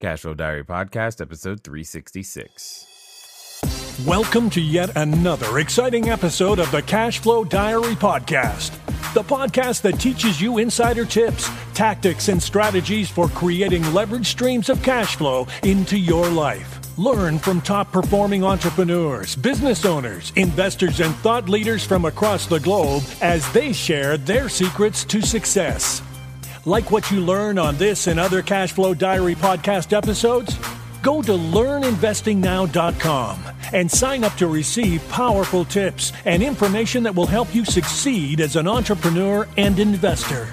Cashflow Diary Podcast, episode 366. Welcome to yet another exciting episode of the Cashflow Diary Podcast, the podcast that teaches you insider tips, tactics, and strategies for creating leverage streams of cash flow into your life. Learn from top-performing entrepreneurs, business owners, investors, and thought leaders from across the globe as they share their secrets to success. Like what you learn on this and other Cashflow Diary podcast episodes? Go to learninvestingnow.com and sign up to receive powerful tips and information that will help you succeed as an entrepreneur and investor.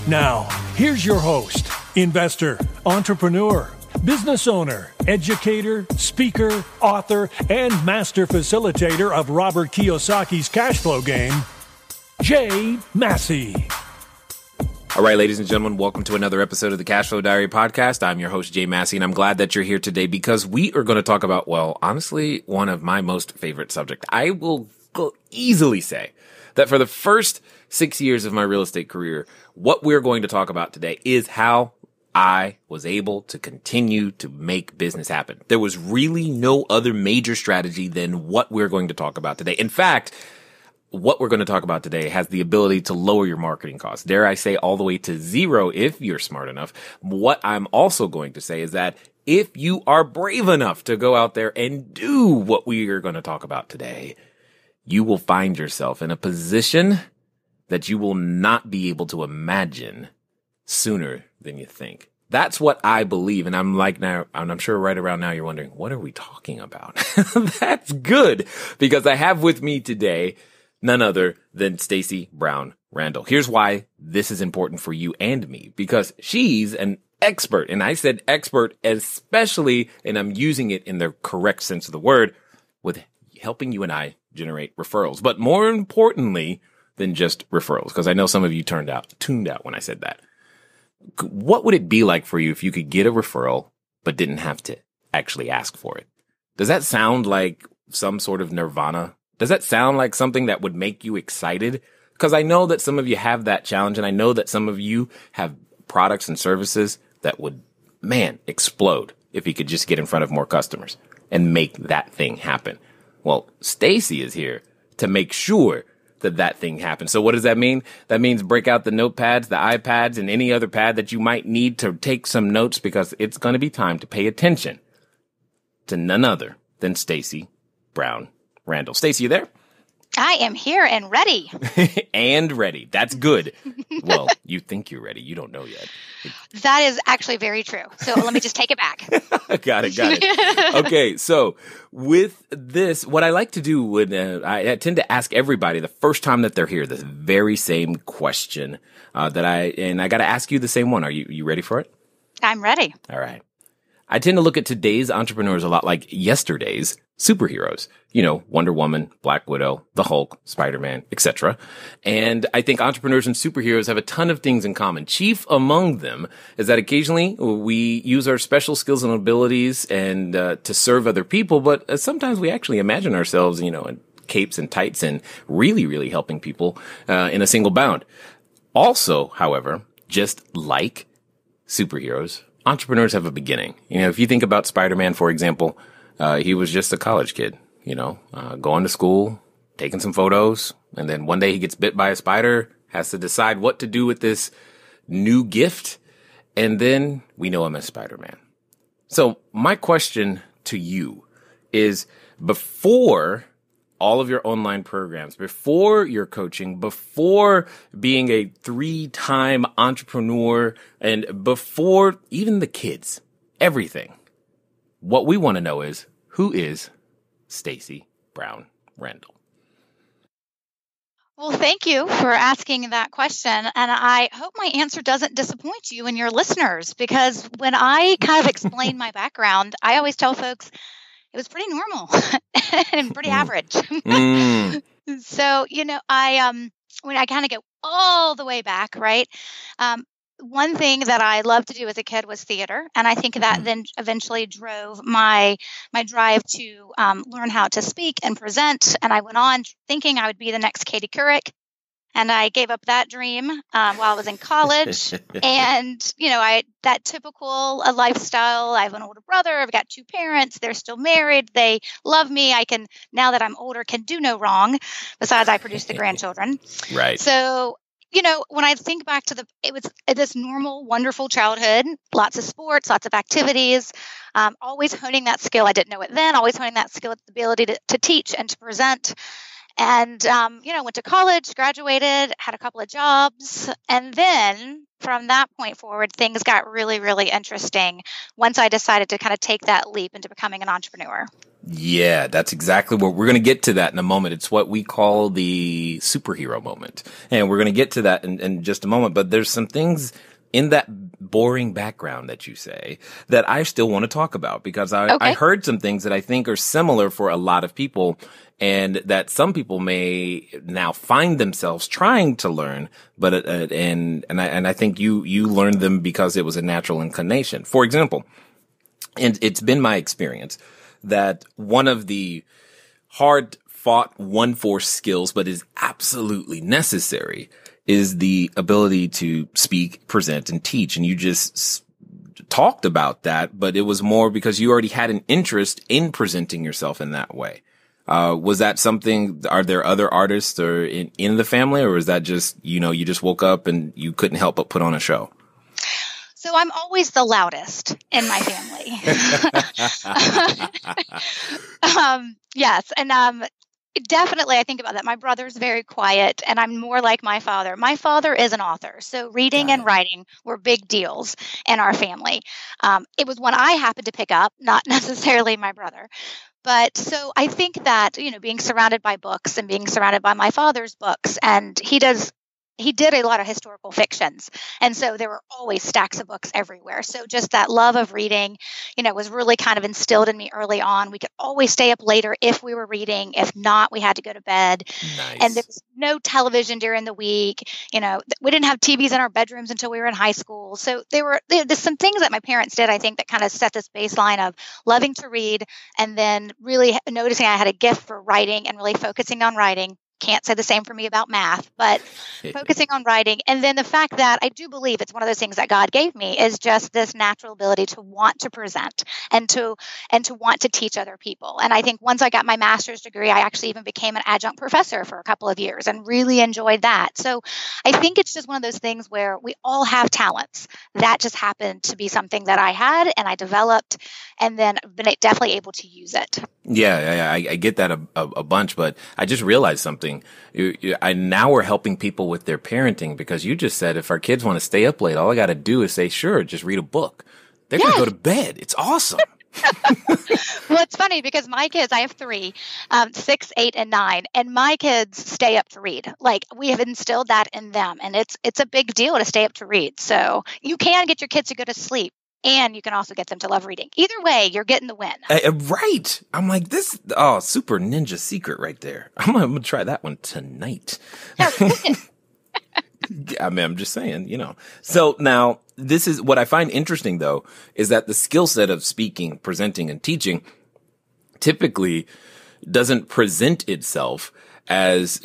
Now, here's your host, investor, entrepreneur, business owner, educator, speaker, author, and master facilitator of Robert Kiyosaki's cash flow game, Jay Massey. All right, ladies and gentlemen, welcome to another episode of the Cashflow Diary Podcast. I'm your host, Jay Massey, and I'm glad that you're here today because we are going to talk about, well, honestly, one of my most favorite subjects. I will easily say that for the first 6 years of my real estate career, what we're going to talk about today is how I was able to continue to make business happen. There was really no other major strategy than what we're going to talk about today. In fact, what we're going to talk about today has the ability to lower your marketing costs. Dare I say all the way to zero if you're smart enough. What I'm also going to say is that if you are brave enough to go out there and do what we are going to talk about today, you will find yourself in a position that you will not be able to imagine sooner than you think. That's what I believe. And I'm like now, and I'm sure right around now you're wondering, what are we talking about? That's good because I have with me today none other than Stacy Brown Randall. Here's why this is important for you and me, because she's an expert. And I said expert especially, and I'm using it in the correct sense of the word, with helping you and I generate referrals. But more importantly than just referrals, because I know some of you tuned out when I said that. What would it be like for you if you could get a referral but didn't have to actually ask for it? Does that sound like some sort of nirvana? Does that sound like something that would make you excited? Because I know that some of you have that challenge, and I know that some of you have products and services that would, explode if you could just get in front of more customers and make that thing happen. Well, Stacy is here to make sure that that thing happens. So what does that mean? That means break out the notepads, the iPads, and any other pad that you might need to take some notes, because it's going to be time to pay attention to none other than Stacy Brown Randall. Stacy, you there? I am here and ready. And ready. That's good. Well, you think you're ready. You don't know yet. That is actually very true. So let me just take it back. Got it. Okay. So with this, what I like to do when I tend to ask everybody the first time that they're here, this very same question and I got to ask you the same one. Are you ready for it? I'm ready. All right. I tend to look at today's entrepreneurs a lot like yesterday's superheroes. You know, Wonder Woman, Black Widow, the Hulk, Spider-Man, etc. And I think entrepreneurs and superheroes have a ton of things in common. Chief among them is that occasionally we use our special skills and abilities and to serve other people, but sometimes we actually imagine ourselves, in capes and tights and really, really helping people in a single bound. Also, however, just like superheroes, entrepreneurs have a beginning. If you think about Spider-Man, for example, he was just a college kid, going to school, taking some photos, and then one day he gets bit by a spider, has to decide what to do with this new gift, and then we know him as Spider-Man. So my question to you is, before all of your online programs, before your coaching, before being a 3-time entrepreneur, and before even the kids, everything, what we want to know is, who is Stacy Brown Randall? Well, thank you for asking that question. And I hope my answer doesn't disappoint you and your listeners, because when I kind of explain my background, I always tell folks it was pretty normal and pretty average. So, when I kind of go all the way back, right? One thing that I loved to do as a kid was theater. And I think that then eventually drove my drive to learn how to speak and present. And I went on thinking I would be the next Katie Couric. And I gave up that dream while I was in college. And, that typical lifestyle. I have an older brother. I've got 2 parents. They're still married. They love me. I can, now that I'm older, can do no wrong. Besides, I produce the grandchildren. Right. So, when I think back to it was this normal, wonderful childhood, lots of sports, lots of activities, always honing that skill. I didn't know it then, always honing that skill, the ability to teach and to present. And, went to college, graduated, had a couple of jobs. And then from that point forward, things got really, really interesting once I decided to kind of take that leap into becoming an entrepreneur. Yeah, that's exactly what we're going to get to that in a moment. It's what we call the superhero moment. And we're going to get to that in just a moment. But there's some things in that boring background that you say that I still want to talk about, because I heard some things that I think are similar for a lot of people, and that some people may now find themselves trying to learn, but and I think you learned them because it was a natural inclination. For example, and it's been my experience that one of the hard fought, won for skills, but is absolutely necessary, is the ability to speak, present, and teach. And you just talked about that, but it was more because you already had an interest in presenting yourself in that way. Was that something, are there other artists or in the family, or is that just, you just woke up and you couldn't help but put on a show? So I'm always the loudest in my family. Yes. And definitely, I think about that. My brother's very quiet, and I'm more like my father. My father is an author, so reading and writing were big deals in our family. It was one I happened to pick up, not necessarily my brother. But so I think that, being surrounded by books and being surrounded by my father's books, and he did a lot of historical fictions. And so there were always stacks of books everywhere. So just that love of reading, was really kind of instilled in me early on. We could always stay up later if we were reading. If not, we had to go to bed. Nice. And there was no television during the week. We didn't have TVs in our bedrooms until we were in high school. So there's some things that my parents did, I think, that kind of set this baseline of loving to read, and then really noticing I had a gift for writing and really focusing on writing. Can't say the same for me about math, but focusing on writing. And then the fact that I do believe it's one of those things that God gave me is just this natural ability to want to present and to want to teach other people. And I think once I got my master's degree, I actually even became an adjunct professor for a couple of years and really enjoyed that. So I think it's just one of those things where we all have talents. That just happened to be something that I had and I developed, and then been definitely able to use it. Yeah, I get that a bunch, but I just realized something. Now we're helping people with their parenting, because you just said if our kids want to stay up late, all I got to do is say, sure, just read a book. They're going to go to bed. It's awesome. Well, it's funny because my kids, I have 3, 6, 8, and 9, and my kids stay up to read. Like, we have instilled that in them, and it's a big deal to stay up to read. So you can get your kids to go to sleep, and you can also get them to love reading. Either way, you're getting the win. Right. I'm like, super ninja secret right there. I'm going to try that one tonight. I mean, I'm just saying, So now, this is what I find interesting, though, is that the skill set of speaking, presenting, and teaching typically doesn't present itself as,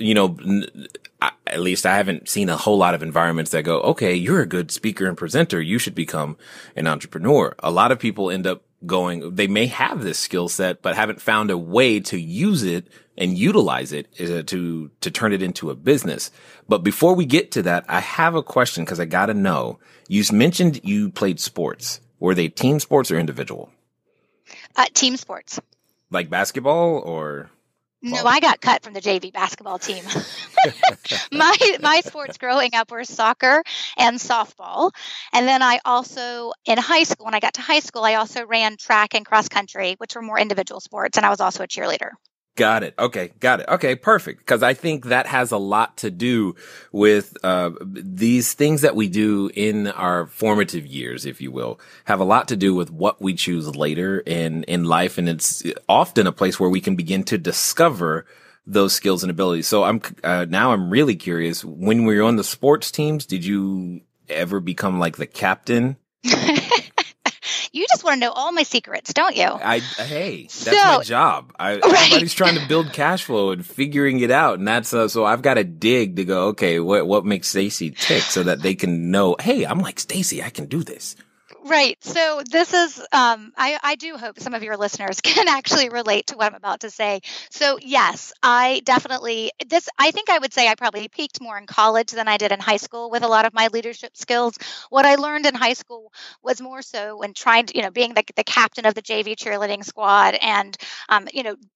at least I haven't seen a whole lot of environments that go, okay, you're a good speaker and presenter, you should become an entrepreneur. A lot of people end up going, they may have this skill set, but haven't found a way to use it and utilize it to turn it into a business. But before we get to that, I have a question, because I got to know, you mentioned you played sports. Were they team sports or individual? Team sports. Like basketball or? No, I got cut from the JV basketball team. My sports growing up were soccer and softball. And then I also, in high school, when I got to high school, I also ran track and cross country, which were more individual sports. And I was also a cheerleader. Got it. Okay, perfect. Because I think that has a lot to do with these things that we do in our formative years, if you will, have a lot to do with what we choose later in life. And it's often a place where we can begin to discover those skills and abilities. So I'm really curious, when we were on the sports teams, did you ever become like the captain? You just want to know all my secrets, don't you? Hey, that's my job. Everybody's trying to build cash flow and figuring it out. And that's, so I've got to dig to go, okay, what makes Stacy tick so that they can know, hey, I'm like Stacy, I can do this. Right. So this is, I do hope some of your listeners can actually relate to what I'm about to say. So yes, I think I would say I probably peaked more in college than I did in high school with a lot of my leadership skills. What I learned in high school was more so when trying to, being the captain of the JV cheerleading squad and,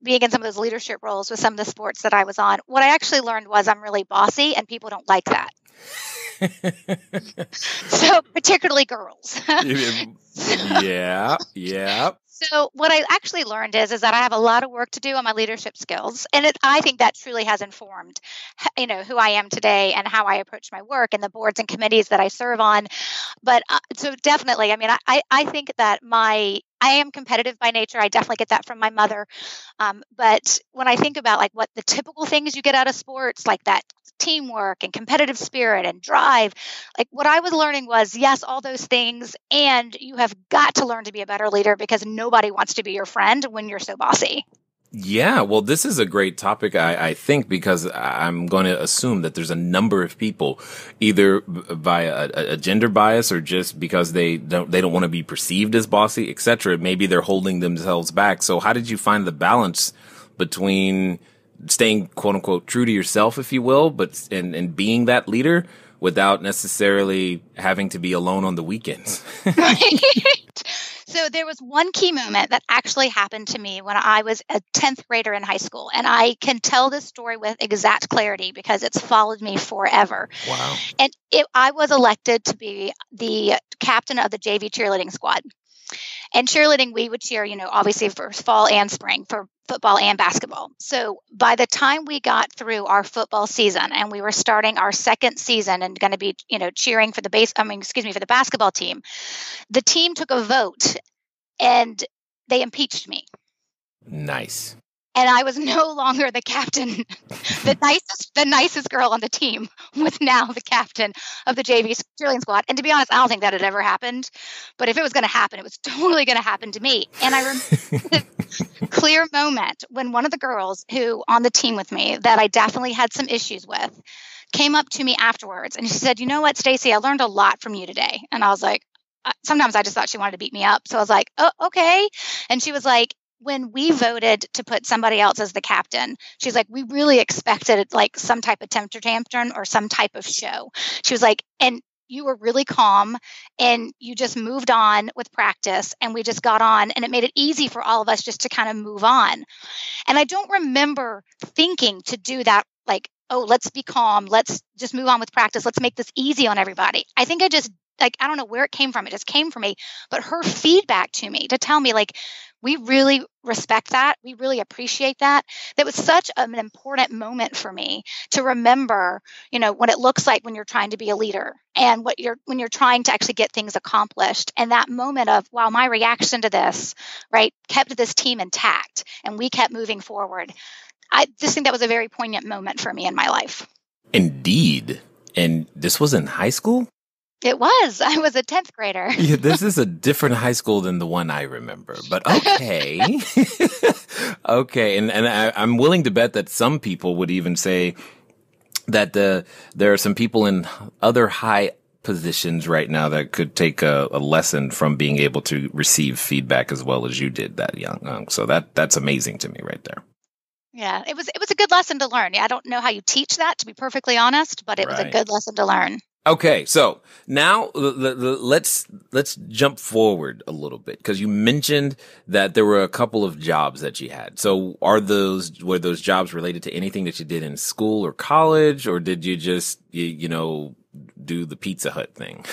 being in some of those leadership roles with some of the sports that I was on. What I actually learned was I'm really bossy and people don't like that. So particularly girls. Yeah. So what I actually learned is that I have a lot of work to do on my leadership skills. And I think that truly has informed, who I am today and how I approach my work and the boards and committees that I serve on. But so definitely, I think that I am competitive by nature. I definitely get that from my mother. But when I think about like what the typical things you get out of sports, like that teamwork and competitive spirit and drive, like what I was learning was, yes, all those things. And you have got to learn to be a better leader because nobody wants to be your friend when you're so bossy. Yeah, well, this is a great topic, I think, because I'm going to assume that there's a number of people, either via a gender bias or just because they don't want to be perceived as bossy, etc. Maybe they're holding themselves back. So how did you find the balance between staying, quote unquote, true to yourself, if you will, but and being that leader without necessarily having to be alone on the weekends? Right. So there was one key moment that actually happened to me when I was a 10th grader in high school. And I can tell this story with exact clarity because it's followed me forever. Wow. And I was elected to be the captain of the JV cheerleading squad. And cheerleading, we would cheer, obviously for fall and spring, for football and basketball. So by the time we got through our football season and we were starting our second season and going to be, cheering for the basketball team, the team took a vote and they impeached me. Nice. And I was no longer the captain. The nicest girl on the team was now the captain of the JV cheerleading squad. And to be honest, I don't think that had ever happened. But if it was going to happen, it was totally going to happen to me. And I remember a clear moment when one of the girls who on the team with me that I definitely had some issues with came up to me afterwards. And she said, "You know what, Stacy, I learned a lot from you today." And I was like, sometimes I just thought she wanted to beat me up. So I was like, "Oh, okay." And she was like, "When we voted to put somebody else as the captain," she's like, "we really expected like some type of temper tantrum or some type of show." She was like, "And you were really calm and you just moved on with practice and we just got on and it made it easy for all of us just to kind of move on." And I don't remember thinking to do that, like, "Oh, let's be calm. Let's just move on with practice. Let's make this easy on everybody." I think I just, like, I don't know where it came from. It just came from me. But her feedback to me to tell me, like, we really respect that. We really appreciate that. That was such an important moment for me to remember, what it looks like when you're trying to be a leader and when you're trying to actually get things accomplished. And that moment of, wow, my reaction to this, right, kept this team intact and we kept moving forward. I just think that was a very poignant moment for me in my life. Indeed. And this was in high school? It was. I was a 10th grader. Yeah, this is a different high school than the one I remember, but okay. Okay. And I'm willing to bet that some people would even say that there are some people in other high positions right now that could take a lesson from being able to receive feedback as well as you did that young. So that's amazing to me right there. Yeah, it was a good lesson to learn. Yeah, I don't know how you teach that, to be perfectly honest, but it was a good lesson to learn. Okay, so now let's jump forward a little bit because you mentioned that there were a couple of jobs that you had. So were those jobs related to anything that you did in school or college, or did you just do the Pizza Hut thing?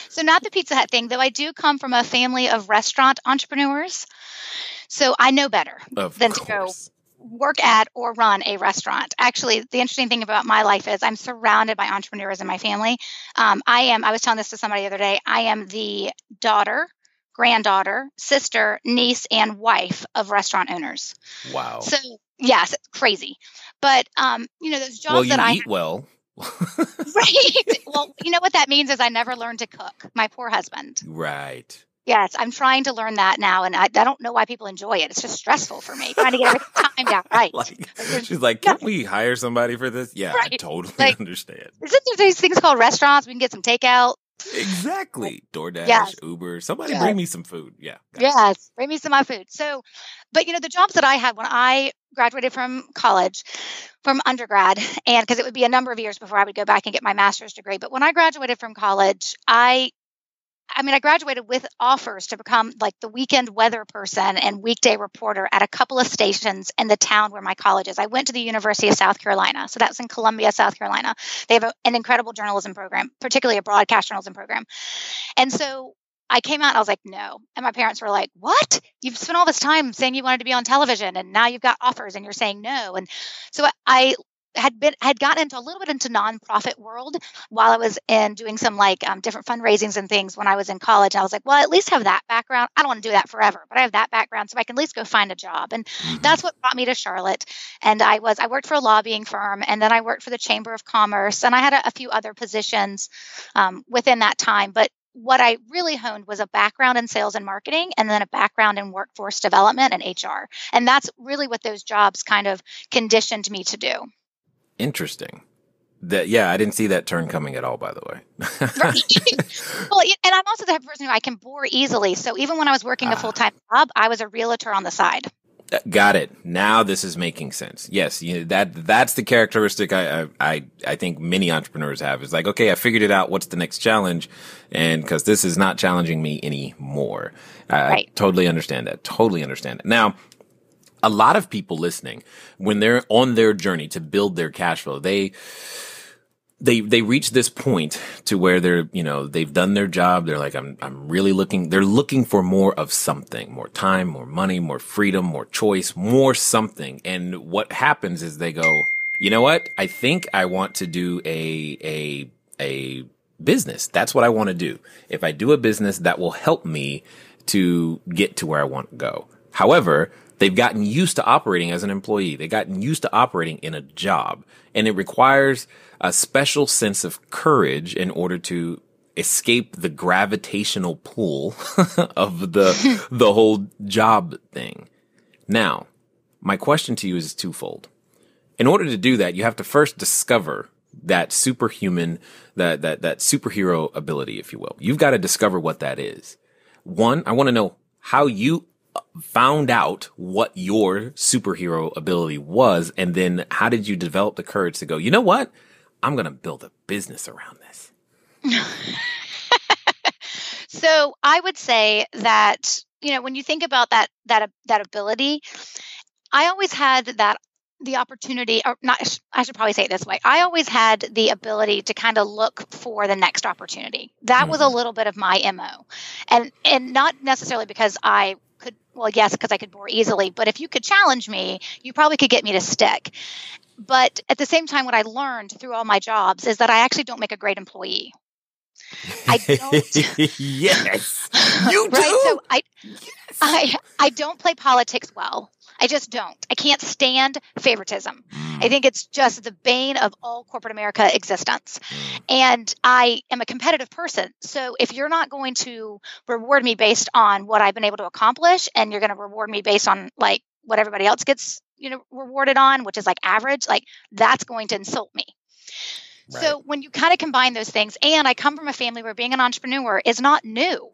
So not the Pizza Hut thing, though I do come from a family of restaurant entrepreneurs. So I know better than to go work at or run a restaurant. Actually, the interesting thing about my life is I'm surrounded by entrepreneurs in my family. I was telling this to somebody the other day, I am the daughter, granddaughter, sister, niece, and wife of restaurant owners. Wow. So yes, it's crazy. But, those jobs that I eat well. Right. Well, you know what that means is I never learned to cook. My poor husband. Right. Yes, I'm trying to learn that now, and I don't know why people enjoy it. It's just stressful for me trying to get everything timed out right. She's like, can't we hire somebody for this? Yeah, right. I totally understand. Isn't there these things called restaurants? We can get some takeout. Exactly. DoorDash, Uber, somebody bring me some food. Yeah. Yes, bring me some of my food. So, but the jobs that I had when I graduated from college, from undergrad, and because it would be a number of years before I would go back and get my master's degree. But when I graduated from college, I graduated with offers to become like the weekend weather person and weekday reporter at a couple of stations in the town where my college is. I went to the University of South Carolina. So that's in Columbia, South Carolina. They have an incredible journalism program, particularly a broadcast journalism program. And so I came out and I was like, no. And my parents were like, what? You've spent all this time saying you wanted to be on television and now you've got offers and you're saying no. And so I had gotten into a little bit into nonprofit world while I was in doing some different fundraisings and things when I was in college. And I was like, well, I at least have that background. I don't want to do that forever, but I have that background so I can at least go find a job. And that's what brought me to Charlotte. And I worked for a lobbying firm, and then I worked for the Chamber of Commerce, and I had a few other positions within that time. But what I really honed was a background in sales and marketing, and then a background in workforce development and HR. And that's really what those jobs kind of conditioned me to do. Interesting. I didn't see that turn coming at all, by the way. Right. Well, and I'm also the type of person who I can bore easily. So even when I was working a full-time job, I was a realtor on the side. Got it. Now this is making sense. Yes, that's the characteristic I think many entrepreneurs have. Is like, okay, I figured it out. What's the next challenge? And because this is not challenging me anymore. I totally understand that. Totally understand it. Now, a lot of people listening, when they're on their journey to build their cash flow, they reach this point to where they've done their job. They're like, I'm really they're looking for more of something, more time, more money, more freedom, more choice, more something. And what happens is they go, you know what? I think I want to do a business. That's what I want to do. If I do a business, that will help me to get to where I want to go. However, they've gotten used to operating as an employee. They've gotten used to operating in a job, and it requires a special sense of courage in order to escape the gravitational pull of the whole job thing. Now, my question to you is twofold. In order to do that, you have to first discover that superhuman, that superhero ability, if you will. You've got to discover what that is. One, I want to know how you found out what your superhero ability was, and then how did you develop the courage to go, you know what? I'm going to build a business around this. So I would say that, when you think about that ability, I always had the opportunity, or not, I should probably say it this way. I always had the ability to kind of look for the next opportunity. That was a little bit of my MO, and not necessarily because I could, well, yes, because I could bore easily, but if you could challenge me, you probably could get me to stick. But at the same time, what I learned through all my jobs is that I actually don't make a great employee. I don't. Yes, you do. Right? So I don't play politics well. I just don't. I can't stand favoritism. I think it's just the bane of all corporate America existence. And I am a competitive person. So if you're not going to reward me based on what I've been able to accomplish, and you're going to reward me based on like what everybody else gets, rewarded on, which is like average, like that's going to insult me. Right. So when you kind of combine those things, and I come from a family where being an entrepreneur is not new.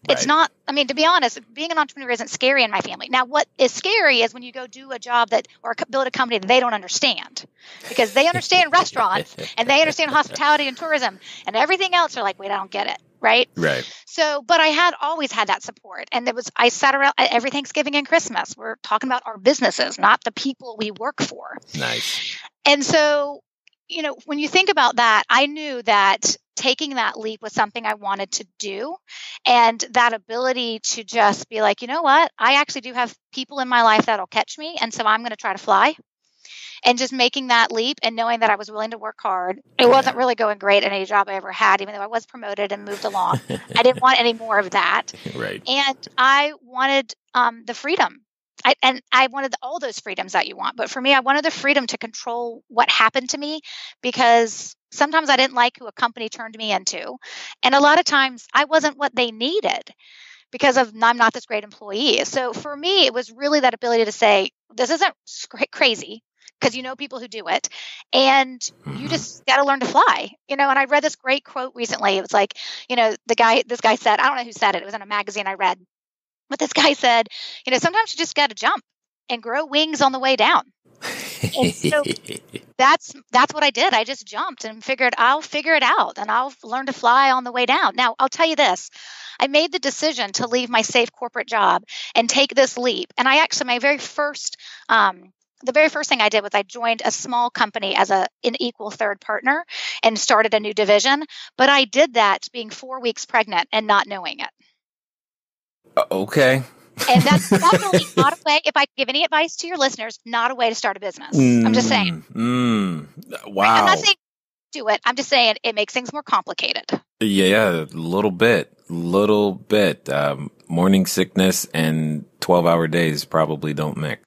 Right. It's not, to be honest, being an entrepreneur isn't scary in my family. Now, what is scary is when you go do a job or build a company that they don't understand, because they understand restaurants and they understand hospitality and tourism, and everything else are like, wait, I don't get it. Right. Right. So, but I had always had that support. And I sat around every Thanksgiving and Christmas. We're talking about our businesses, not the people we work for. Nice. And so, when you think about that, I knew that taking that leap was something I wanted to do. And that ability to just be like, you know what, I actually do have people in my life that'll catch me. And so I'm going to try to fly. And just making that leap and knowing that I was willing to work hard. It wasn't really going great in any job I ever had, even though I was promoted and moved along. I didn't want any more of that. Right. And I wanted the freedom. I wanted all those freedoms that you want. But for me, I wanted the freedom to control what happened to me, because sometimes I didn't like who a company turned me into. And a lot of times I wasn't what they needed. because I'm not this great employee. So for me, it was really that ability to say, this isn't crazy, because you know people who do it, and you just got to learn to fly, And I read this great quote recently. It was like, this guy said, I don't know who said it. It was in a magazine I read, but this guy said, sometimes you just got to jump and grow wings on the way down. And so that's what I did. I just jumped and figured I'll figure it out, and I'll learn to fly on the way down. Now, I'll tell you this. I made the decision to leave my safe corporate job and take this leap. And I actually, the very first thing I did was I joined a small company as an equal third partner and started a new division. But I did that being 4 weeks pregnant and not knowing it. Okay. And that's definitely not a way, if I give any advice to your listeners, not a way to start a business. I'm just saying. Wow. I'm not saying do it. I'm just saying it makes things more complicated. Yeah, a little bit. Morning sickness and 12-hour days probably don't mix.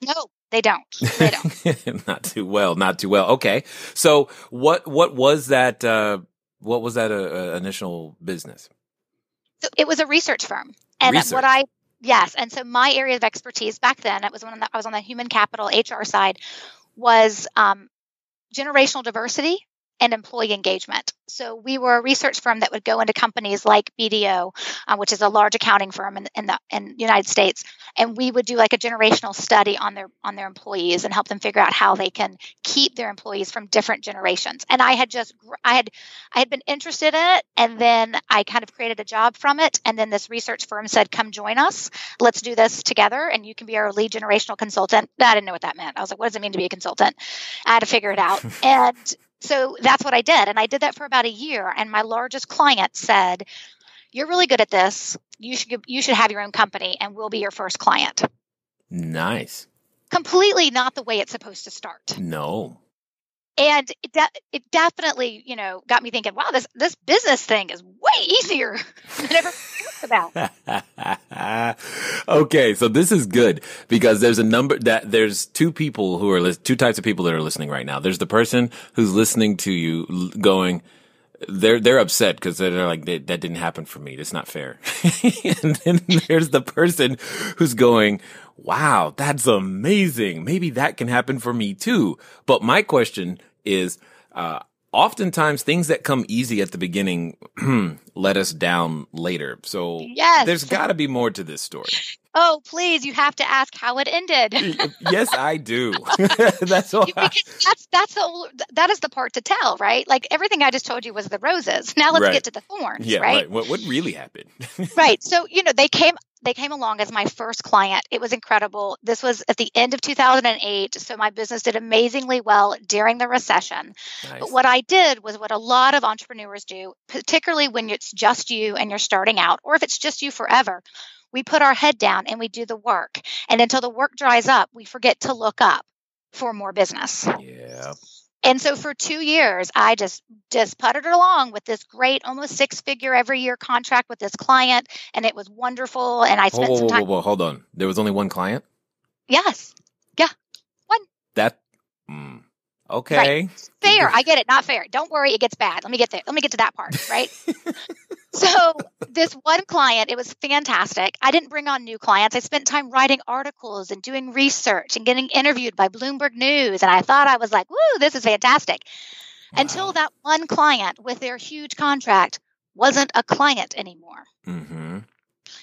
No, they don't. Not too well. Okay. So what was that initial business? So it was a research firm. And yes. And so my area of expertise back then, it was when I was on the human capital HR side, was generational diversity and employee engagement. So we were a research firm that would go into companies like BDO, which is a large accounting firm in the United States, and we would do like a generational study on their employees and help them figure out how they can keep their employees from different generations. And I had been interested in it, and then I kind of created a job from it. And then this research firm said, "Come join us. Let's do this together, and you can be our lead generational consultant." I didn't know what that meant. I was like, "What does it mean to be a consultant?" I had to figure it out. And so that's what I did. And I did that for about a year. And my largest client said, "You're really good at this. You should have your own company, and we'll be your first client." Nice. Completely not the way it's supposed to start. No. And it definitely, got me thinking, wow, this business thing is way easier than I ever thought about. Okay, so this is good because there's two types of people that are listening right now. There's the person who's listening to you going, they're upset because they're like, that didn't happen for me. That's not fair. And then there's the person who's going, wow, that's amazing. Maybe that can happen for me too. But my question is, oftentimes things that come easy at the beginning let us down later. So yes. There's got to be more to this story. Oh, please, you have to ask how it ended. Yes, I do. That's all. Because that is the part to tell, right? Like everything I just told you was the roses. Now let's get to the thorns, yeah, right? What really happened? Right. So, they came along as my first client. It was incredible. This was at the end of 2008. So my business did amazingly well during the recession. Nice. But what I did was what a lot of entrepreneurs do, particularly when it's just you and you're starting out, or if it's just you forever. We put our head down and we do the work. And until the work dries up, we forget to look up for more business. Yeah. And so for 2 years, I just puttered along with this great, almost 6-figure every year contract with this client. And it was wonderful. And I spent some time. Hold on. There was only one client? Yes. Yeah. One. Okay. Right. Fair. I get it. Not fair. Don't worry. It gets bad. Let me get there. Let me get to that part. Right. So this one client, it was fantastic. I didn't bring on new clients. I spent time writing articles and doing research and getting interviewed by Bloomberg News. And I thought I was like, woo, this is fantastic. Wow. Until that one client with their huge contract wasn't a client anymore. Mm-hmm.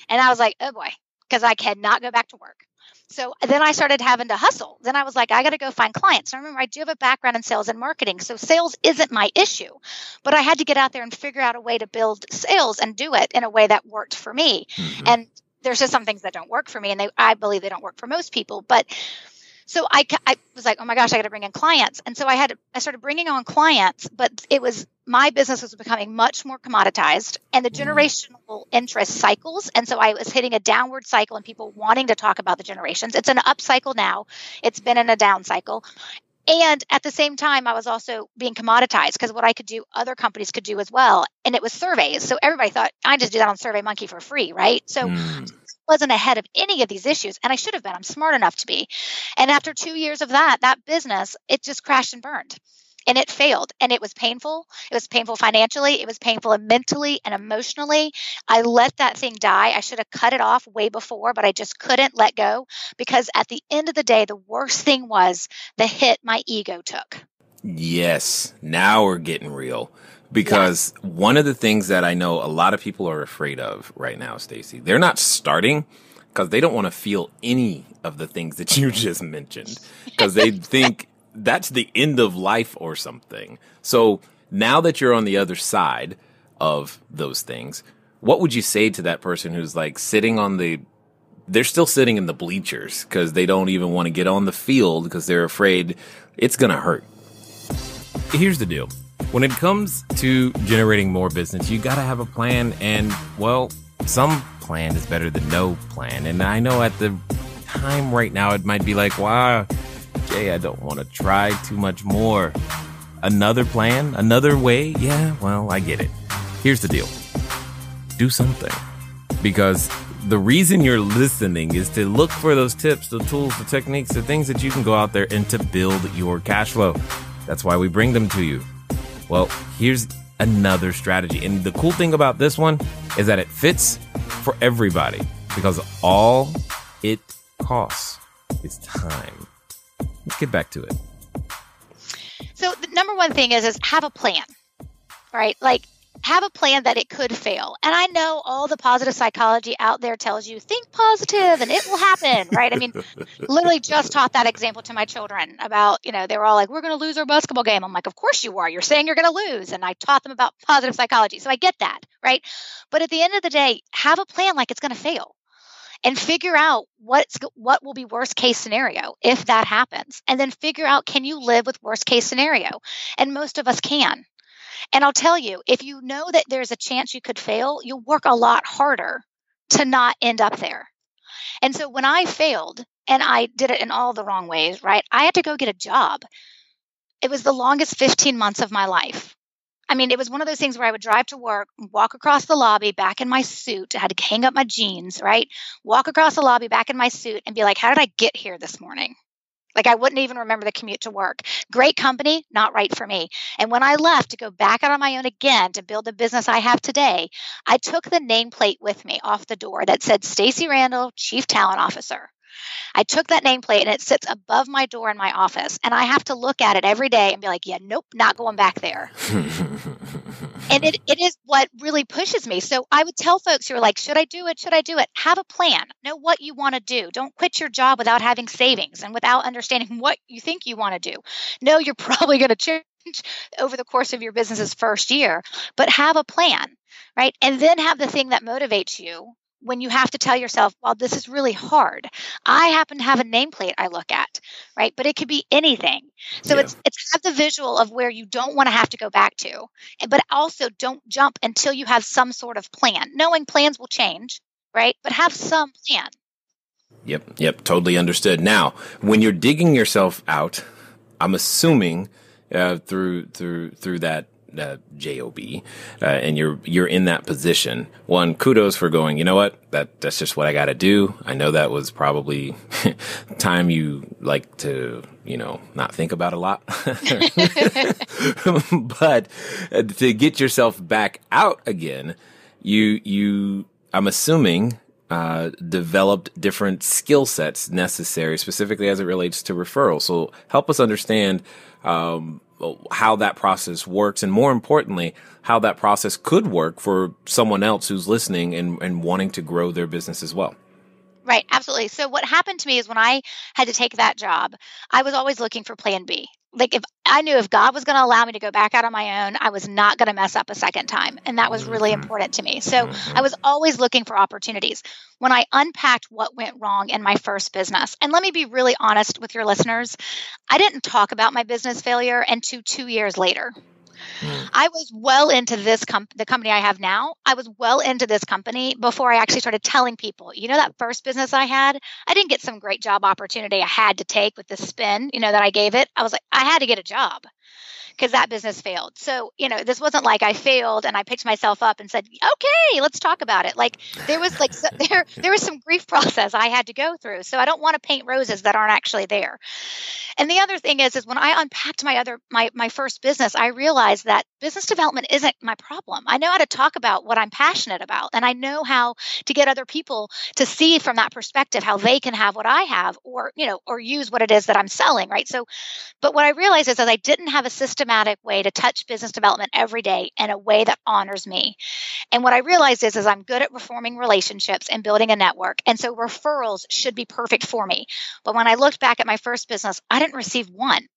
And I was like, oh boy, because I cannot go back to work. So then I started having to hustle. Then I was like, I got to go find clients. And remember, I do have a background in sales and marketing. So sales isn't my issue, but I had to get out there and figure out a way to build sales and do it in a way that worked for me. Mm-hmm. And there's just some things that don't work for me. And I believe they don't work for most people. But so I was like, oh my gosh, I got to bring in clients. And so I started bringing on clients, but my business was becoming much more commoditized and the generational interest cycles. And so I was hitting a downward cycle and people wanting to talk about the generations. It's an up cycle now. It's been in a down cycle. And at the same time, I was also being commoditized because what I could do, other companies could do as well. And it was surveys. So everybody thought, I just do that on SurveyMonkey for free, right? So wasn't ahead of any of these issues. And I should have been. I'm smart enough to be. And after 2 years of that business, it just crashed and burned. and it failed, and it was painful. It was painful financially. It was painful mentally and emotionally. I let that thing die. I should have cut it off way before, but I just couldn't let go, because at the end of the day, the worst thing was the hit my ego took. Yes. Now we're getting real. Because one of the things that I know a lot of people are afraid of right now, Stacy, they're not starting because they don't want to feel any of the things that you just mentioned, because they think that's the end of life or something. So now that you're on the other side of those things, what would you say to that person who's like they're still sitting in the bleachers because they don't even want to get on the field because they're afraid it's going to hurt? Here's the deal. When it comes to generating more business, you got to have a plan, and, well, some plan is better than no plan. And I know at the time right now, it might be like, wow, Jay, I don't want to try too much more. Another plan, another way? Yeah, well, I get it. Here's the deal. Do something. Because the reason you're listening is to look for those tips, the tools, the techniques, the things that you can go out there and to build your cash flow. That's why we bring them to you. Well, here's another strategy. And the cool thing about this one is that it fits for everybody, because all it costs is time. Let's get back to it. So the number one thing is have a plan, right? Like, have a plan that it could fail. And I know all the positive psychology out there tells you think positive and it will happen, right? I mean, literally just taught that example to my children about, they were all like, we're going to lose our basketball game. I'm like, of course you are. You're saying you're going to lose. And I taught them about positive psychology. So I get that, right? But at the end of the day, have a plan like it's going to fail, and figure out what will be worst case scenario if that happens. And then figure out, can you live with worst case scenario? And most of us can. And I'll tell you, if you know that there's a chance you could fail, you'll work a lot harder to not end up there. And so when I failed, and I did it in all the wrong ways, right? I had to go get a job. It was the longest 15 months of my life. I mean, it was one of those things where I would drive to work, walk across the lobby back in my suit. I had to hang up my jeans, right? Walk across the lobby back in my suit and be like, how did I get here this morning? Like, I wouldn't even remember the commute to work. Great company, not right for me. And when I left to go back out on my own again to build the business I have today, I took the nameplate with me off the door that said Stacy Randall, Chief Talent Officer. I took that nameplate, and it sits above my door in my office. And I have to look at it every day and be like, yeah, nope, not going back there. And it is what really pushes me. So I would tell folks who are like, should I do it? Should I do it? Have a plan. Know what you want to do. Don't quit your job without having savings and without understanding what you think you want to do. No, you're probably going to change over the course of your business's first year, but have a plan, right? And then have the thing that motivates you when you have to tell yourself, well, this is really hard. I happen to have a nameplate I look at, right? But it could be anything. So it's have the visual of where you don't want to have to go back to, but also don't jump until you have some sort of plan, knowing plans will change, right? But have some plan. Yep. Totally understood. Now, when you're digging yourself out, I'm assuming through that job, and you're in that position. One, kudos for going, you know what? That's just what I got to do. I know that was probably time you like to, not think about a lot, but to get yourself back out again, you I'm assuming, developed different skill sets necessary, specifically as it relates to referrals. So help us understand, how that process works, and more importantly, how that process could work for someone else who's listening and wanting to grow their business as well. Right. Absolutely. So what happened to me is when I had to take that job, I was always looking for plan B. Like, if I knew if God was going to allow me to go back out on my own, I was not going to mess up a second time. And that was really important to me. So I was always looking for opportunities. When I unpacked what went wrong in my first business, and let me be really honest with your listeners, I didn't talk about my business failure until 2 years later. I was well into this the company I have now. I was well into this company before I actually started telling people, that first business I had, I didn't get some great job opportunity I had to take with the spin, that I gave it. I was like, I had to get a job. because that business failed. So, this wasn't like I failed and I picked myself up and said, okay, let's talk about it. Like there was there was some grief process I had to go through. So I don't want to paint roses that aren't actually there. And the other thing is when I unpacked my first business, I realized that business development isn't my problem. I know how to talk about what I'm passionate about, and I know how to get other people to see from that perspective how they can have what I have, or use what it is that I'm selling, right? So, but what I realized is that I didn't have a systematic way to touch business development every day in a way that honors me. And what I realized is I'm good at reforming relationships and building a network. And so referrals should be perfect for me. But when I looked back at my first business, I didn't receive one.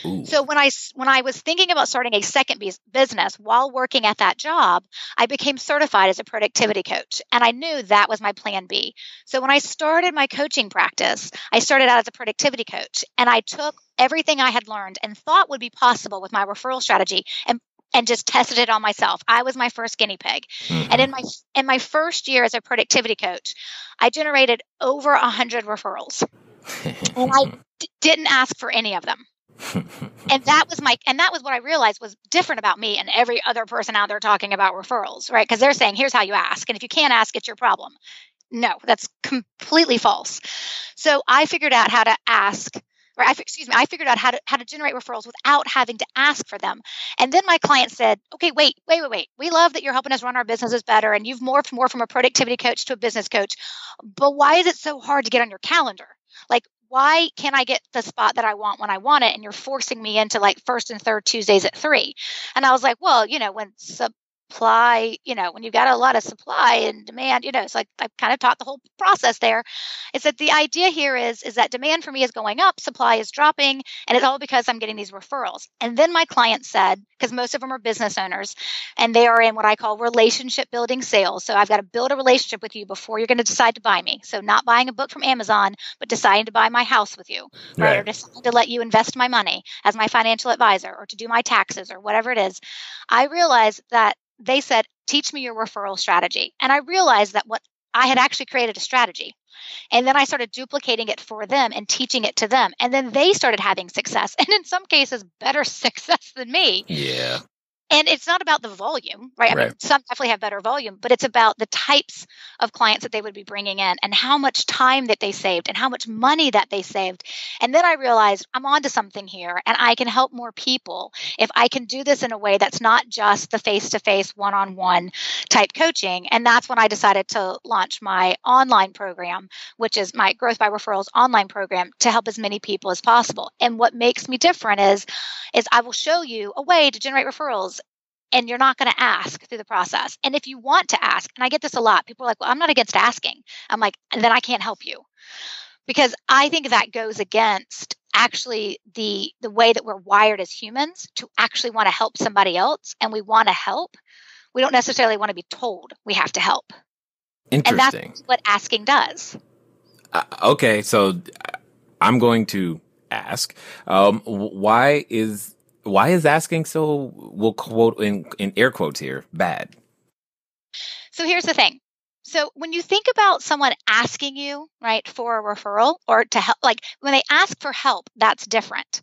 Ooh. So when I was thinking about starting a second business while working at that job, I became certified as a productivity coach. And I knew that was my plan B. So when I started my coaching practice, I started out as a productivity coach. And I took everything I had learned and thought would be possible with my referral strategy and just tested it on myself. I was my first guinea pig. Mm-hmm. And in my first year as a productivity coach, I generated over 100 referrals. And I didn't ask for any of them. And that was what I realized was different about me and every other person out there talking about referrals, right? Because they're saying, here's how you ask. And if you can't ask, it's your problem. No, that's completely false. So I figured out how to ask, I figured out how to generate referrals without having to ask for them. And then my client said, okay, wait. We love that you're helping us run our businesses better. And you've morphed more from a productivity coach to a business coach. But why is it so hard to get on your calendar? Like, why can't I get the spot that I want when I want it? And you're forcing me into like first and third Tuesdays at 3. And I was like, well, when supply, when you've got a lot of supply and demand, it's like I've kind of taught the whole process there. It's that the idea here is that demand for me is going up, supply is dropping, and it's all because I'm getting these referrals. And then my client said, because most of them are business owners, and they are in what I call relationship building sales. So I've got to build a relationship with you before you're going to decide to buy me. So not buying a book from Amazon, but deciding to buy my house with you, right? Or deciding to let you invest my money as my financial advisor, or to do my taxes, or whatever it is. I realized that they said, teach me your referral strategy. And I realized that what I had actually created a strategy. And then I started duplicating it for them and teaching it to them. And then they started having success, and in some cases, better success than me. Yeah. And it's not about the volume, right? I mean, some definitely have better volume, but it's about the types of clients that they would be bringing in and how much time that they saved and how much money that they saved. And then I realized I'm onto something here, and I can help more people if I can do this in a way that's not just the face-to-face, one-on-one type coaching. And that's when I decided to launch my online program, which is my Growth by Referrals online program, to help as many people as possible. And what makes me different is I will show you a way to generate referrals, and you're not going to ask through the process. And if you want to ask, and I get this a lot, people are like, well, I'm not against asking. I'm like, then I can't help you. Because I think that goes against actually the way that we're wired as humans to actually want to help somebody else. And we want to help. We don't necessarily want to be told we have to help. Interesting. And that's what asking does. Okay, so I'm going to ask, why is asking so, we'll quote in air quotes here, bad? So here's the thing. So when you think about someone asking you, right, for a referral or to help, like when they ask for help, that's different.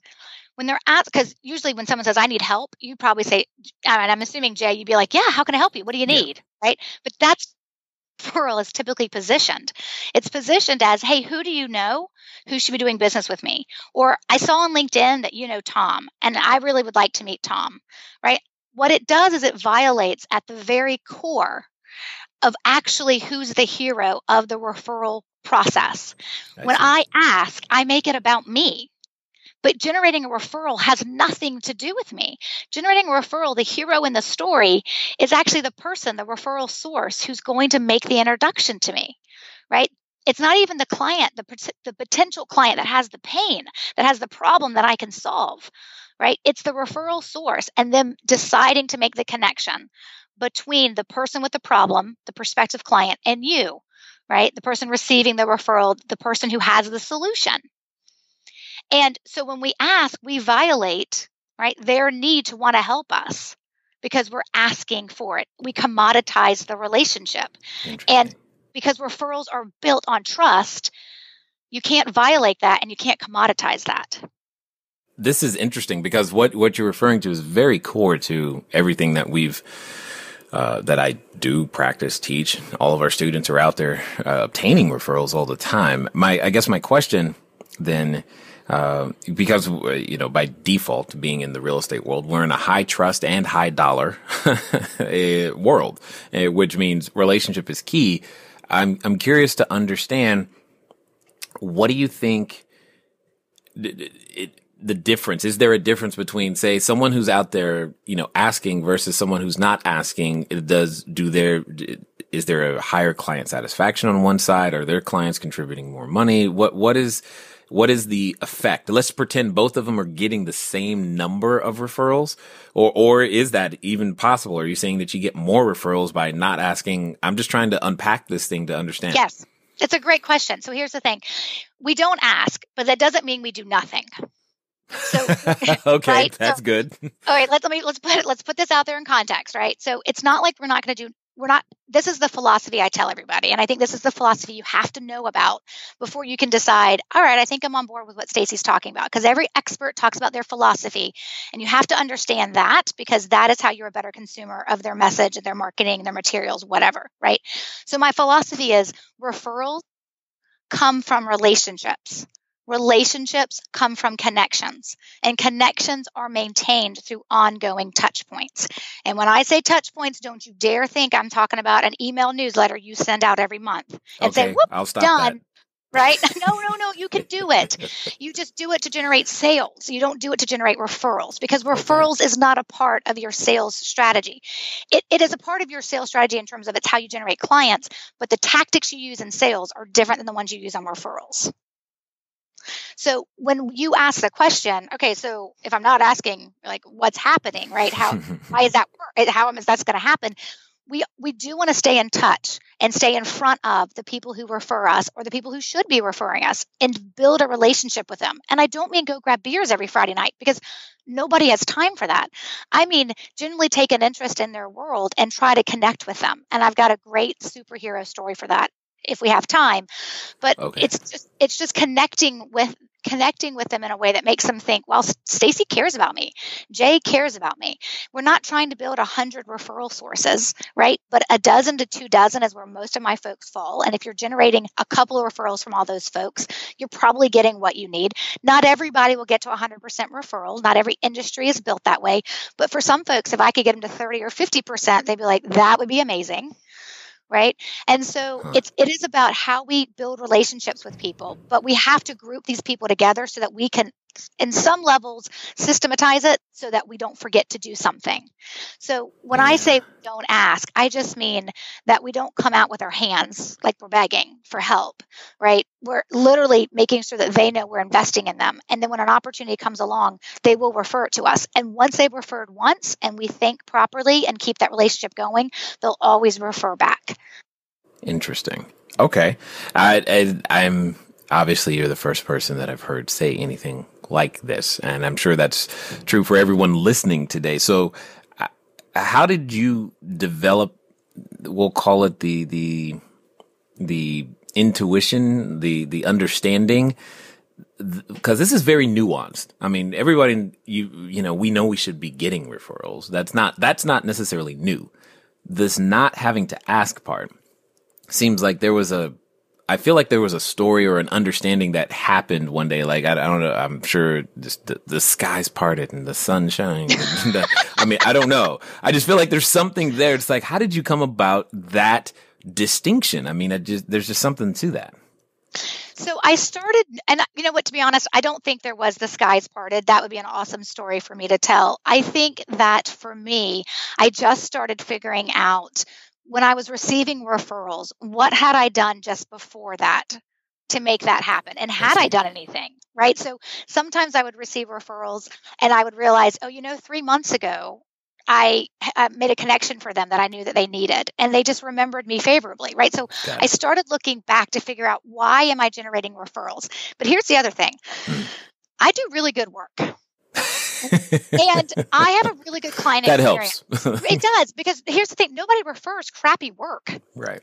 When they're asked, because usually when someone says, I need help, you probably say, and I'm assuming, Jay, you'd be like, yeah, how can I help you? What do you need? Right? But that's referral is typically positioned. It's positioned as, hey, who do you know who should be doing business with me? Or I saw on LinkedIn that you know Tom, and I really would like to meet Tom, right? What it does is it violates at the very core of actually who's the hero of the referral process. When I ask, I make it about me. But generating a referral has nothing to do with me. Generating a referral, the hero in the story, is actually the person, the referral source, who's going to make the introduction to me, right? It's not even the client, the potential client that has the pain, that has the problem that I can solve, right? It's the referral source and them deciding to make the connection between the person with the problem, the prospective client, and you, right? The person receiving the referral, the person who has the solution. And so when we ask, we violate, right, their need to want to help us because we're asking for it. We commoditize the relationship. And because referrals are built on trust, you can't violate that and you can't commoditize that. this is interesting because what you're referring to is very core to everything that that I do practice, teach. All of our students are out there obtaining referrals all the time. I guess my question then, because, by default, being in the real estate world, we're in a high trust and high dollar world, which means relationship is key. I'm curious to understand, what do you think the difference? Is there a difference between, say, someone who's out there, asking versus someone who's not asking? Is there a higher client satisfaction on one side? Are their clients contributing more money? What is the effect? Let's pretend both of them are getting the same number of referrals, or is that even possible? Are you saying that you get more referrals by not asking? I'm just trying to unpack this thing to understand. Yes, it's a great question. So here's the thing. We don't ask, but that doesn't mean we do nothing. So okay, right? That's good. All right, let's put this out there in context, right? So it's not like this is the philosophy I tell everybody. And I think this is the philosophy you have to know about before you can decide, all right, I think I'm on board with what Stacy's talking about, because every expert talks about their philosophy, and you have to understand that, because that is how you're a better consumer of their message, their marketing, their materials, whatever, right? So my philosophy is referrals come from relationships. Relationships come from connections, and connections are maintained through ongoing touch points. And when I say touch points, don't you dare think I'm talking about an email newsletter you send out every month and say, whoop, I'll stop done. That. Right? No, you can do it. You just do it to generate sales. You don't do it to generate referrals, because referrals is not a part of your sales strategy. It is a part of your sales strategy in terms of it's how you generate clients, but the tactics you use in sales are different than the ones you use on referrals. So when you ask the question, okay, so if I'm not asking like what's happening, right? Why is that work? How is that's going to happen? We do want to stay in touch and stay in front of the people who refer us, or the people who should be referring us, and build a relationship with them. And I don't mean go grab beers every Friday night, because nobody has time for that. I mean, generally take an interest in their world and try to connect with them. And I've got a great superhero story for that if we have time, but it's just connecting with them in a way that makes them think, well, Stacy cares about me. Jay cares about me. We're not trying to build 100 referral sources, right? But a dozen to 2 dozen is where most of my folks fall. And if you're generating a couple of referrals from all those folks, you're probably getting what you need. Not everybody will get to 100% referral. Not every industry is built that way. But for some folks, if I could get them to 30 or 50%, they'd be like, that would be amazing. Right. And so it is about how we build relationships with people, but we have to group these people together so that we can, in some levels, systematize it so that we don't forget to do something. So when I say don't ask, I just mean that we don't come out with our hands like we're begging for help, right? We're literally making sure that they know we're investing in them. And then when an opportunity comes along, they will refer it to us. And once they've referred once and we think properly and keep that relationship going, they'll always refer back. Interesting. Okay. I'm obviously, you're the first person that I've heard say anything like this, and I'm sure that's true for everyone listening today. So how did you develop, we'll call it the intuition, the understanding, because this is very nuanced. I mean, everybody, we know we should be getting referrals. That's not necessarily new. This not having to ask part seems like I feel like there was a story or an understanding that happened one day. Like, I don't know. I'm sure just the skies parted and the sun shined. I don't know. I just feel like there's something there. It's like, how did you come about that distinction? I mean, there's just something to that. So I started, and you know what, to be honest, I don't think there was the skies parted. That would be an awesome story for me to tell. I think that for me, I just started figuring out, when I was receiving referrals, what had I done just before that to make that happen? And had I done anything, right? So sometimes I would receive referrals and I would realize, 3 months ago, I made a connection for them that I knew that they needed, and they just remembered me favorably, right? So I started looking back to figure out, why am I generating referrals? But here's the other thing. I do really good work. And I have a really good client experience. That helps. It does, because here's the thing. Nobody refers crappy work. Right.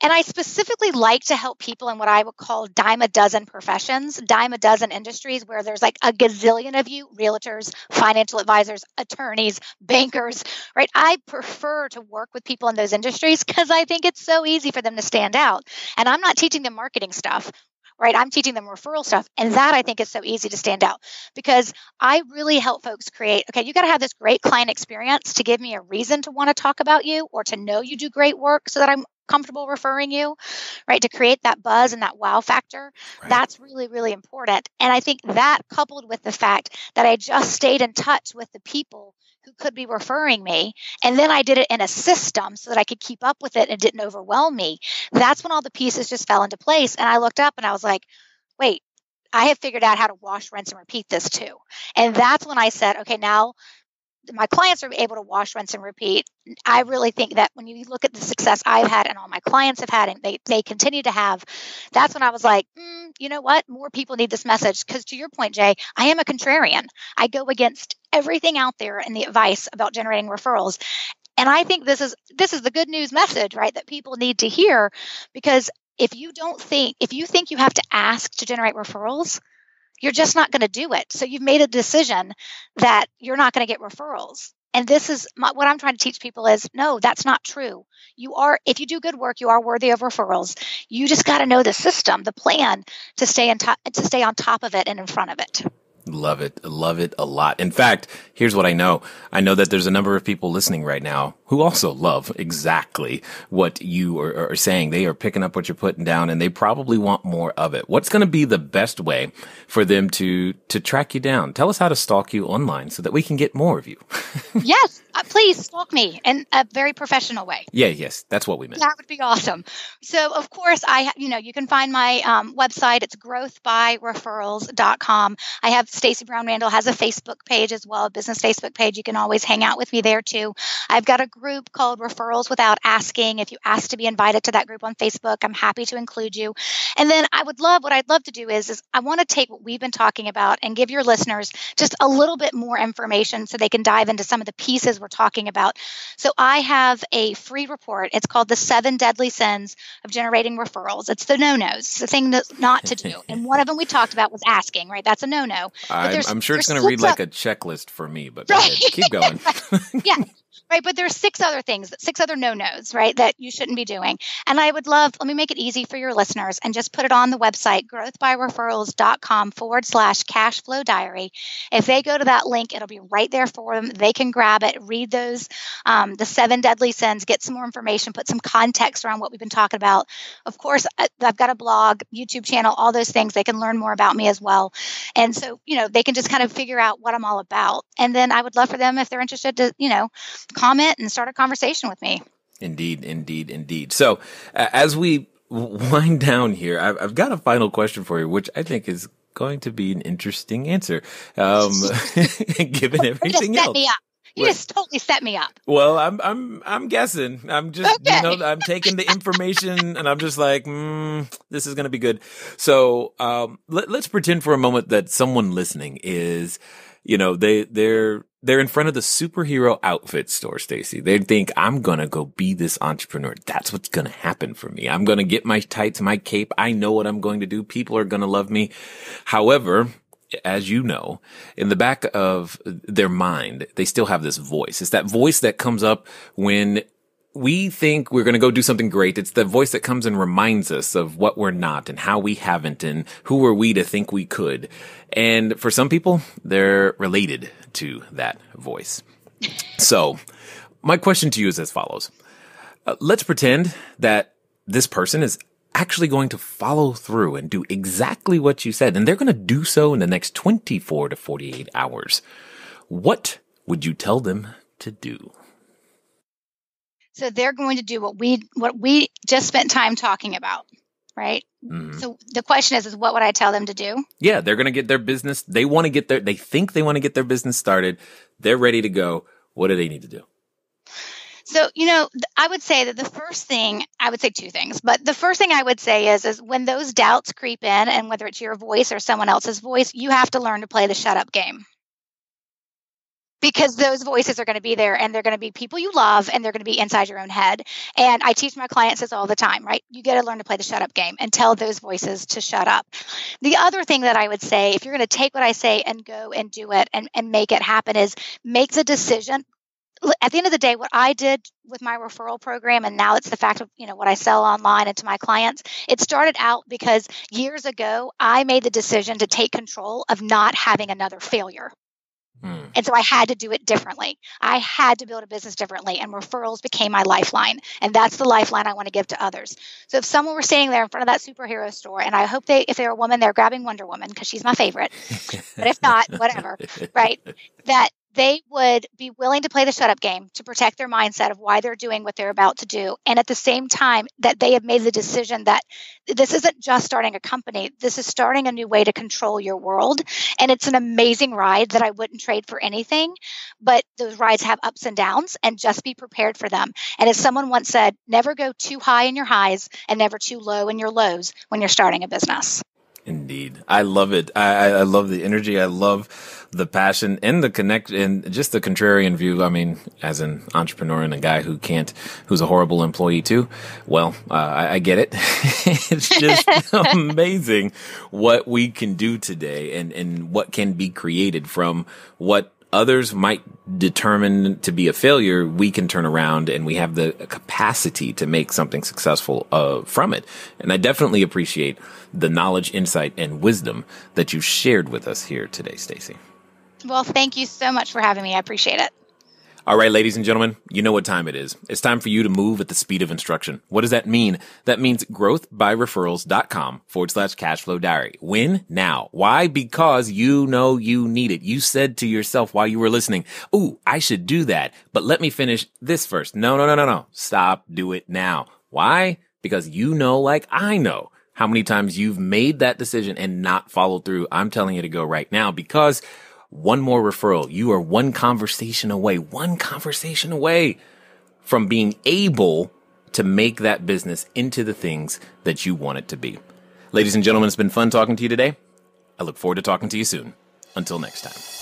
And I specifically like to help people in what I would call dime a dozen professions, dime a dozen industries where there's like a gazillion of you, realtors, financial advisors, attorneys, bankers, right? I prefer to work with people in those industries because I think it's so easy for them to stand out. And I'm not teaching them marketing stuff. Right. I'm teaching them referral stuff. And that I think is so easy to stand out because I really help folks create, okay, you got to have this great client experience to give me a reason to want to talk about you or to know you do great work so that I'm comfortable referring you, right? To create that buzz and that wow factor. Right. That's really, really important. And I think that coupled with the fact that I just stayed in touch with the people who could be referring me. And then I did it in a system so that I could keep up with it and it didn't overwhelm me. That's when all the pieces just fell into place. And I looked up and I was like, wait, I have figured out how to wash, rinse, and repeat this too. And that's when I said, okay, now my clients are able to wash, rinse, and repeat. I really think that when you look at the success I've had and all my clients have had and they continue to have, that's when I was like, you know what? More people need this message. Because to your point, Jay, I am a contrarian. I go against everything out there in the advice about generating referrals. And I think this is the good news message, right? That people need to hear, because if you think you have to ask to generate referrals, you're just not going to do it. So you've made a decision that you're not going to get referrals. And this is what I'm trying to teach people is, no, that's not true. If you do good work, you are worthy of referrals. You just got to know the system, the plan to stay on top of it and in front of it. Love it. Love it a lot. In fact, here's what I know. I know that there's a number of people listening right now who also love exactly what you are saying. They are picking up what you're putting down and they probably want more of it. What's going to be the best way for them to track you down? Tell us how to stalk you online so that we can get more of you. Yes, please stalk me in a very professional way. Yes, that's what we meant. That would be awesome. So, of course, you can find my website. It's growthbyreferrals.com. I have Stacy Brown Randall has a Facebook page as well, a business Facebook page. You can always hang out with me there too. I've got a group called Referrals Without Asking. If you ask to be invited to that group on Facebook, I'm happy to include you. And then what I'd love to do is I want to take what we've been talking about and give your listeners just a little bit more information so they can dive into some of the pieces we're talking about. So I have a free report. It's called The 7 Deadly Sins of Generating Referrals. It's the no-nos, the thing not to do. And one of them we talked about was asking, right? That's a no-no. I'm sure it's going to read like a checklist for me, but go ahead. Keep going. Yeah. Right. But there's 6 other no-nos, right, that you shouldn't be doing. And I would let me make it easy for your listeners and just put it on the website, growthbyreferrals.com/cashflow diary. If they go to that link, it'll be right there for them. They can grab it, read those, the 7 deadly sins, get some more information, put some context around what we've been talking about. Of course, I've got a blog, YouTube channel, all those things. They can learn more about me as well. And so, they can just kind of figure out what I'm all about. And then I would love for them, if they're interested, to, comment and start a conversation with me. Indeed. So as we wind down here, I've got a final question for you, which I think is going to be an interesting answer, given everything else. You just totally set me up. Well, I'm guessing. I'm just, okay. I'm taking the information and I'm just like, this is going to be good. So, let's pretend for a moment that someone listening is, they're in front of the superhero outfit store, Stacy. They think, I'm going to go be this entrepreneur. That's what's going to happen for me. I'm going to get my tights, my cape. I know what I'm going to do. People are going to love me. However, as you know, in the back of their mind, they still have this voice. It's that voice that comes up when we think we're going to go do something great. It's the voice that comes and reminds us of what we're not and how we haven't and who are we to think we could. And for some people, they're related to that voice. So my question to you is as follows. Let's pretend that this person is actually going to follow through and do exactly what you said, and they're going to do so in the next 24 to 48 hours. What would you tell them to do? So they're going to do what we just spent time talking about, right? Mm-hmm. So the question is what would I tell them to do? Yeah, they're going to get their business. They think they want to get their business started. They're ready to go. What do they need to do? So, I would say that the first thing, I would say 2 things, but the first thing I would say is when those doubts creep in, and whether it's your voice or someone else's voice, you have to learn to play the shut up game. because those voices are going to be there, and they're going to be people you love, and they're going to be inside your own head. And I teach my clients this all the time, right? You got to learn to play the shut up game and tell those voices to shut up. The other thing that I would say, if you're going to take what I say and go and do it and make it happen, is make the decision. At the end of the day, what I did with my referral program, and now it's the fact of, what I sell online and to my clients, it started out because years ago, I made the decision to take control of not having another failure. And so I had to do it differently. I had to build a business differently, and referrals became my lifeline. And that's the lifeline I want to give to others. So if someone were standing there in front of that superhero store, and I hope if they're a woman, they're grabbing Wonder Woman because she's my favorite. But if not, whatever, right? That they would be willing to play the shut up game to protect their mindset of why they're doing what they're about to do. And at the same time, that they have made the decision that this isn't just starting a company. This is starting a new way to control your world. And it's an amazing ride that I wouldn't trade for anything. But those rides have ups and downs, and just be prepared for them. And as someone once said, never go too high in your highs and never too low in your lows when you're starting a business. Indeed. I love it. I love the energy. I love the passion and the connect and just the contrarian view. I mean, as an entrepreneur and a guy who's a horrible employee too. Well, I get it. It's just amazing what we can do today and what can be created from what others might determine to be a failure. We can turn around, and we have the capacity to make something successful from it. And I definitely appreciate the knowledge, insight, and wisdom that you shared with us here today, Stacey. Well, thank you so much for having me. I appreciate it. All right, ladies and gentlemen, you know what time it is. It's time for you to move at the speed of instruction. What does that mean? That means growthbyreferrals.com/cashflow diary. When? Now. Why? Because you know you need it. You said to yourself while you were listening, ooh, I should do that, but let me finish this first. No. Stop. Do it now. Why? Because you know, like I know, how many times you've made that decision and not followed through. I'm telling you to go right now, because one more referral, you are one conversation away from being able to make that business into the things that you want it to be. Ladies and gentlemen, it's been fun talking to you today. I look forward to talking to you soon. Until next time.